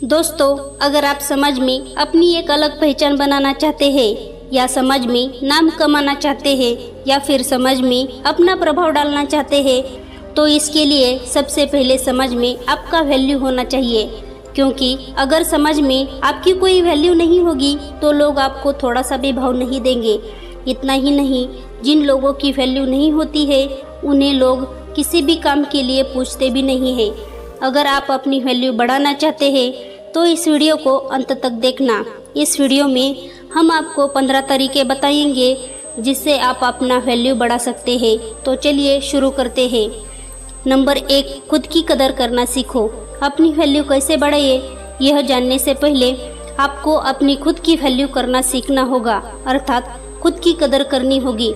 दोस्तों, अगर आप समाज में अपनी एक अलग पहचान बनाना चाहते हैं या समाज में नाम कमाना चाहते हैं या फिर समाज में अपना प्रभाव डालना चाहते हैं तो इसके लिए सबसे पहले समाज में आपका वैल्यू होना चाहिए। क्योंकि अगर समाज में आपकी कोई वैल्यू नहीं होगी तो लोग आपको थोड़ा सा भी भाव नहीं देंगे। इतना ही नहीं, जिन लोगों की वैल्यू नहीं होती है उन्हें लोग किसी भी काम के लिए पूछते भी नहीं है। अगर आप अपनी वैल्यू बढ़ाना चाहते हैं तो इस वीडियो को अंत तक देखना। इस वीडियो में हम आपको 15 तरीके बताएंगे जिससे आप अपना वैल्यू बढ़ा सकते हैं। तो चलिए शुरू करते हैं। नंबर 1, खुद की कदर करना सीखो। अपनी वैल्यू कैसे बढ़ाइए, यह जानने से पहले आपको अपनी खुद की वैल्यू करना सीखना होगा, अर्थात खुद की कदर करनी होगी।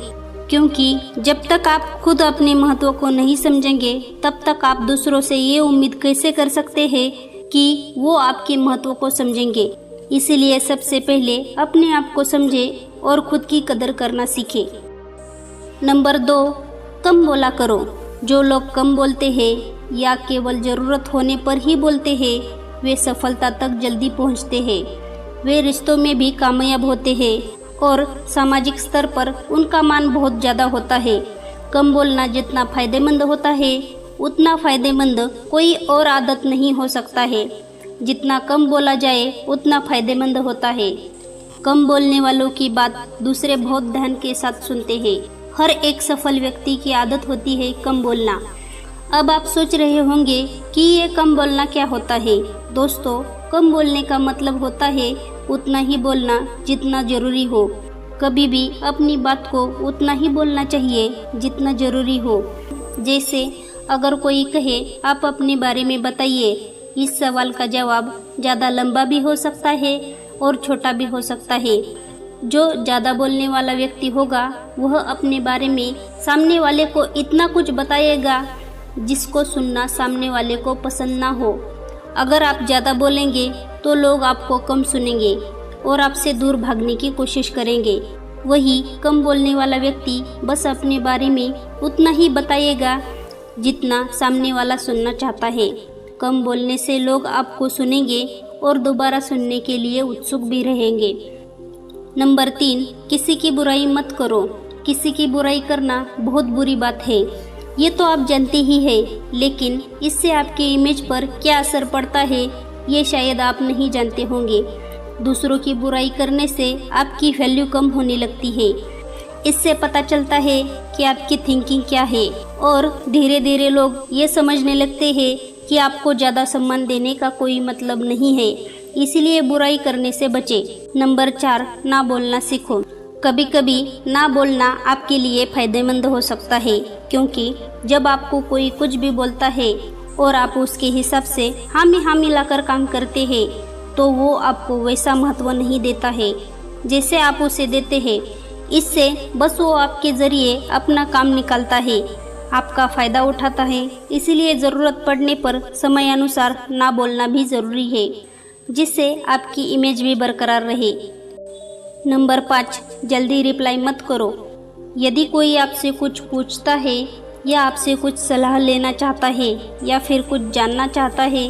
क्योंकि जब तक आप खुद अपने महत्व को नहीं समझेंगे तब तक आप दूसरों से ये उम्मीद कैसे कर सकते हैं कि वो आपके महत्व को समझेंगे। इसीलिए सबसे पहले अपने आप को समझें और खुद की कदर करना सीखें। नंबर 2, कम बोला करो। जो लोग कम बोलते हैं या केवल ज़रूरत होने पर ही बोलते हैं वे सफलता तक जल्दी पहुंचते हैं। वे रिश्तों में भी कामयाब होते हैं और सामाजिक स्तर पर उनका मान बहुत ज़्यादा होता है। कम बोलना जितना फायदेमंद होता है उतना फायदेमंद कोई और आदत नहीं हो सकता है। जितना कम बोला जाए उतना फायदेमंद होता है। कम बोलने वालों की बात दूसरे बहुत ध्यान के साथ सुनते हैं। हर एक सफल व्यक्ति की आदत होती है कम बोलना। अब आप सोच रहे होंगे कि ये कम बोलना क्या होता है। दोस्तों, कम बोलने का मतलब होता है उतना ही बोलना जितना ज़रूरी हो। कभी भी अपनी बात को उतना ही बोलना चाहिए जितना ज़रूरी हो। जैसे अगर कोई कहे आप अपने बारे में बताइए, इस सवाल का जवाब ज़्यादा लंबा भी हो सकता है और छोटा भी हो सकता है। जो ज़्यादा बोलने वाला व्यक्ति होगा वह अपने बारे में सामने वाले को इतना कुछ बताएगा जिसको सुनना सामने वाले को पसंद ना हो। अगर आप ज़्यादा बोलेंगे तो लोग आपको कम सुनेंगे और आपसे दूर भागने की कोशिश करेंगे। वही कम बोलने वाला व्यक्ति बस अपने बारे में उतना ही बताएगा जितना सामने वाला सुनना चाहता है। कम बोलने से लोग आपको सुनेंगे और दोबारा सुनने के लिए उत्सुक भी रहेंगे। नंबर 3, किसी की बुराई मत करो। किसी की बुराई करना बहुत बुरी बात है, ये तो आप जानते ही हैं, लेकिन इससे आपके इमेज पर क्या असर पड़ता है ये शायद आप नहीं जानते होंगे। दूसरों की बुराई करने से आपकी वैल्यू कम होने लगती है। इससे पता चलता है कि आपकी थिंकिंग क्या है और धीरे धीरे लोग ये समझने लगते हैं कि आपको ज़्यादा सम्मान देने का कोई मतलब नहीं है। इसीलिए बुराई करने से बचें। नंबर 4, ना बोलना सीखो। कभी कभी ना बोलना आपके लिए फ़ायदेमंद हो सकता है, क्योंकि जब आपको कोई कुछ भी बोलता है और आप उसके हिसाब से हाँ मिलाकर काम करते हैं तो वो आपको वैसा महत्व नहीं देता है जैसे आप उसे देते हैं। इससे बस वो आपके ज़रिए अपना काम निकालता है, आपका फ़ायदा उठाता है। इसीलिए ज़रूरत पड़ने पर समयानुसार ना बोलना भी ज़रूरी है, जिससे आपकी इमेज भी बरकरार रहे। नंबर 5, जल्दी रिप्लाई मत करो। यदि कोई आपसे कुछ पूछता है या आपसे कुछ सलाह लेना चाहता है या फिर कुछ जानना चाहता है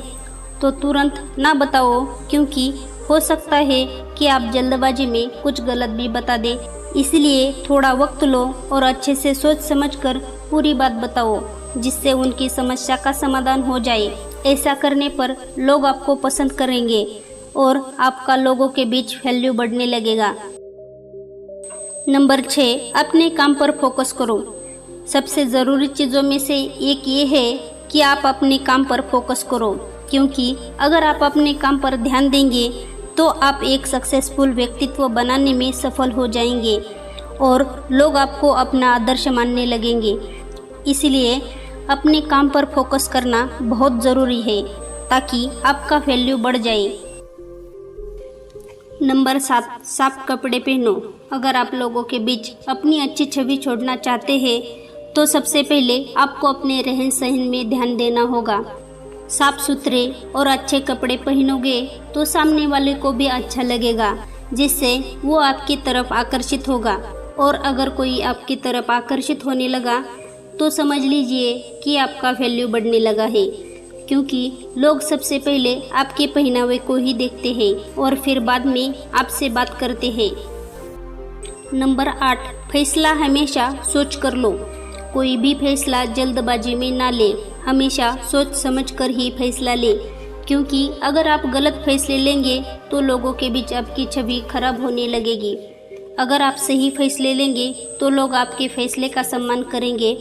तो तुरंत ना बताओ, क्योंकि हो सकता है कि आप जल्दबाजी में कुछ गलत भी बता दें। इसलिए थोड़ा वक्त लो और अच्छे से सोच समझकर पूरी बात बताओ, जिससे उनकी समस्या का समाधान हो जाए। ऐसा करने पर लोग आपको पसंद करेंगे और आपका लोगों के बीच वैल्यू बढ़ने लगेगा। नंबर 6, अपने काम पर फोकस करो। सबसे ज़रूरी चीज़ों में से एक ये है कि आप अपने काम पर फोकस करो, क्योंकि अगर आप अपने काम पर ध्यान देंगे तो आप एक सक्सेसफुल व्यक्तित्व बनाने में सफल हो जाएंगे और लोग आपको अपना आदर्श मानने लगेंगे। इसलिए अपने काम पर फोकस करना बहुत ज़रूरी है ताकि आपका वैल्यू बढ़ जाए। नंबर 7, साफ कपड़े पहनो। अगर आप लोगों के बीच अपनी अच्छी छवि छोड़ना चाहते हैं तो सबसे पहले आपको अपने रहन सहन में ध्यान देना होगा। साफ सुथरे और अच्छे कपड़े पहनोगे तो सामने वाले को भी अच्छा लगेगा, जिससे वो आपकी तरफ आकर्षित होगा। और अगर कोई आपकी तरफ आकर्षित होने लगा तो समझ लीजिए कि आपका वैल्यू बढ़ने लगा है। क्योंकि लोग सबसे पहले आपके पहनावे को ही देखते हैं और फिर बाद में आपसे बात करते हैं। नंबर 8, फैसला हमेशा सोच कर लो। कोई भी फैसला जल्दबाजी में ना ले, हमेशा सोच समझ कर ही फैसला ले, क्योंकि अगर आप गलत फैसले लेंगे तो लोगों के बीच आपकी छवि खराब होने लगेगी। अगर आप सही फैसले लेंगे तो लोग आपके फैसले का सम्मान करेंगे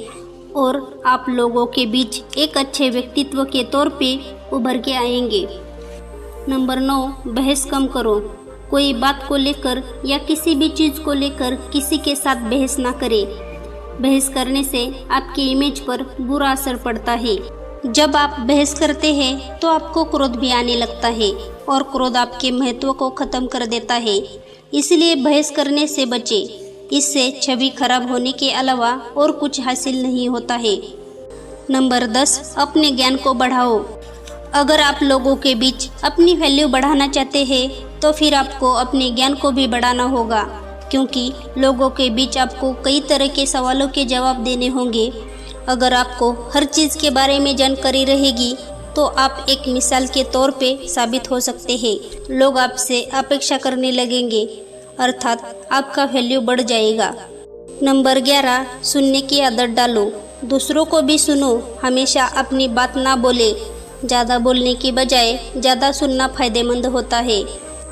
और आप लोगों के बीच एक अच्छे व्यक्तित्व के तौर पे उभर के आएंगे। नंबर 9, बहस कम करो। कोई बात को लेकर या किसी भी चीज़ को लेकर किसी के साथ बहस ना करें। बहस करने से आपकी इमेज पर बुरा असर पड़ता है। जब आप बहस करते हैं तो आपको क्रोध भी आने लगता है और क्रोध आपके महत्व को ख़त्म कर देता है। इसलिए बहस करने से बचें। इससे छवि खराब होने के अलावा और कुछ हासिल नहीं होता है। नंबर 10, अपने ज्ञान को बढ़ाओ। अगर आप लोगों के बीच अपनी वैल्यू बढ़ाना चाहते हैं तो फिर आपको अपने ज्ञान को भी बढ़ाना होगा, क्योंकि लोगों के बीच आपको कई तरह के सवालों के जवाब देने होंगे। अगर आपको हर चीज़ के बारे में जानकारी रहेगी तो आप एक मिसाल के तौर पे साबित हो सकते हैं। लोग आपसे अपेक्षा करने लगेंगे, अर्थात आपका वैल्यू बढ़ जाएगा। नंबर 11, सुनने की आदत डालो। दूसरों को भी सुनो, हमेशा अपनी बात ना बोले। ज़्यादा बोलने की बजाय ज़्यादा सुनना फायदेमंद होता है।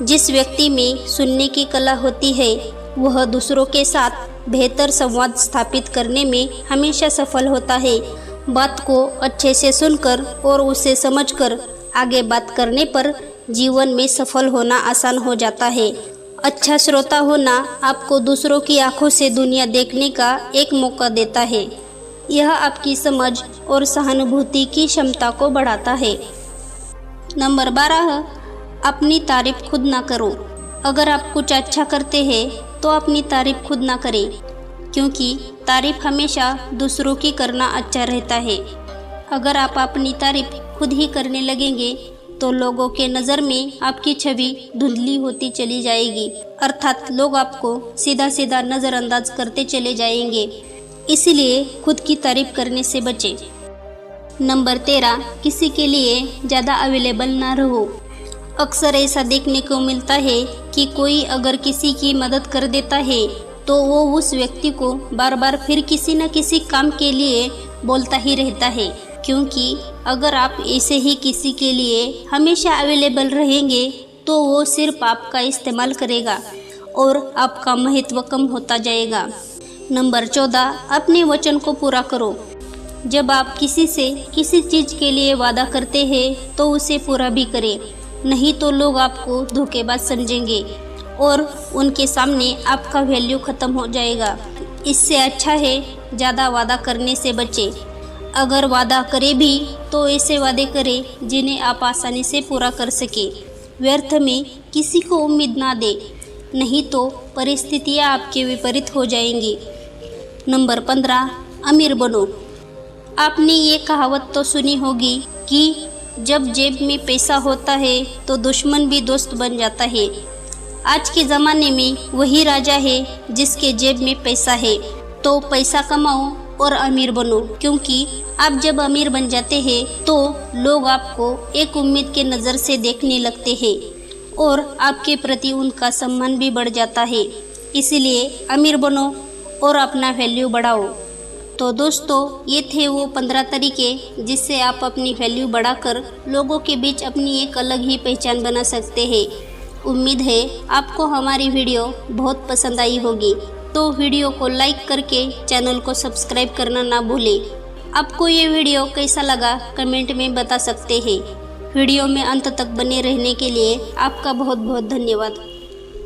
जिस व्यक्ति में सुनने की कला होती है वह दूसरों के साथ बेहतर संवाद स्थापित करने में हमेशा सफल होता है। बात को अच्छे से सुनकर और उसे समझकर आगे बात करने पर जीवन में सफल होना आसान हो जाता है। अच्छा श्रोता होना आपको दूसरों की आंखों से दुनिया देखने का एक मौका देता है। यह आपकी समझ और सहानुभूति की क्षमता को बढ़ाता है। नंबर 12, अपनी तारीफ खुद ना करो। अगर आप कुछ अच्छा करते हैं तो अपनी तारीफ खुद ना करें, क्योंकि तारीफ हमेशा दूसरों की करना अच्छा रहता है। अगर आप अपनी तारीफ खुद ही करने लगेंगे तो लोगों के नज़र में आपकी छवि धुंधली होती चली जाएगी, अर्थात लोग आपको सीधा सीधा नज़रअंदाज करते चले जाएंगे। इसलिए खुद की तारीफ करने से बचें। नंबर 13, किसी के लिए ज़्यादा अवेलेबल ना रहो। अक्सर ऐसा देखने को मिलता है कि कोई अगर किसी की मदद कर देता है तो वो उस व्यक्ति को बार बार फिर किसी न किसी काम के लिए बोलता ही रहता है, क्योंकि अगर आप ऐसे ही किसी के लिए हमेशा अवेलेबल रहेंगे तो वो सिर्फ आपका इस्तेमाल करेगा और आपका महत्व कम होता जाएगा। नंबर 14, अपने वचन को पूरा करो। जब आप किसी से किसी चीज़ के लिए वादा करते हैं तो उसे पूरा भी करें, नहीं तो लोग आपको धोखेबाज समझेंगे और उनके सामने आपका वैल्यू ख़त्म हो जाएगा। इससे अच्छा है ज़्यादा वादा करने से बचें। अगर वादा करें भी तो ऐसे वादे करें जिन्हें आप आसानी से पूरा कर सकें। व्यर्थ में किसी को उम्मीद ना दें, नहीं तो परिस्थितियाँ आपके विपरीत हो जाएंगी। नंबर 15, अमीर बनो। आपने ये कहावत तो सुनी होगी कि जब जेब में पैसा होता है तो दुश्मन भी दोस्त बन जाता है। आज के ज़माने में वही राजा है जिसके जेब में पैसा है। तो पैसा कमाओ और अमीर बनो, क्योंकि आप जब अमीर बन जाते हैं तो लोग आपको एक उम्मीद के नज़र से देखने लगते हैं और आपके प्रति उनका सम्मान भी बढ़ जाता है। इसलिए अमीर बनो और अपना वैल्यू बढ़ाओ। तो दोस्तों, ये थे वो 15 तरीके जिससे आप अपनी वैल्यू बढ़ाकर लोगों के बीच अपनी एक अलग ही पहचान बना सकते हैं। उम्मीद है आपको हमारी वीडियो बहुत पसंद आई होगी, तो वीडियो को लाइक करके चैनल को सब्सक्राइब करना ना भूलें। आपको ये वीडियो कैसा लगा कमेंट में बता सकते हैं। वीडियो में अंत तक बने रहने के लिए आपका बहुत बहुत धन्यवाद।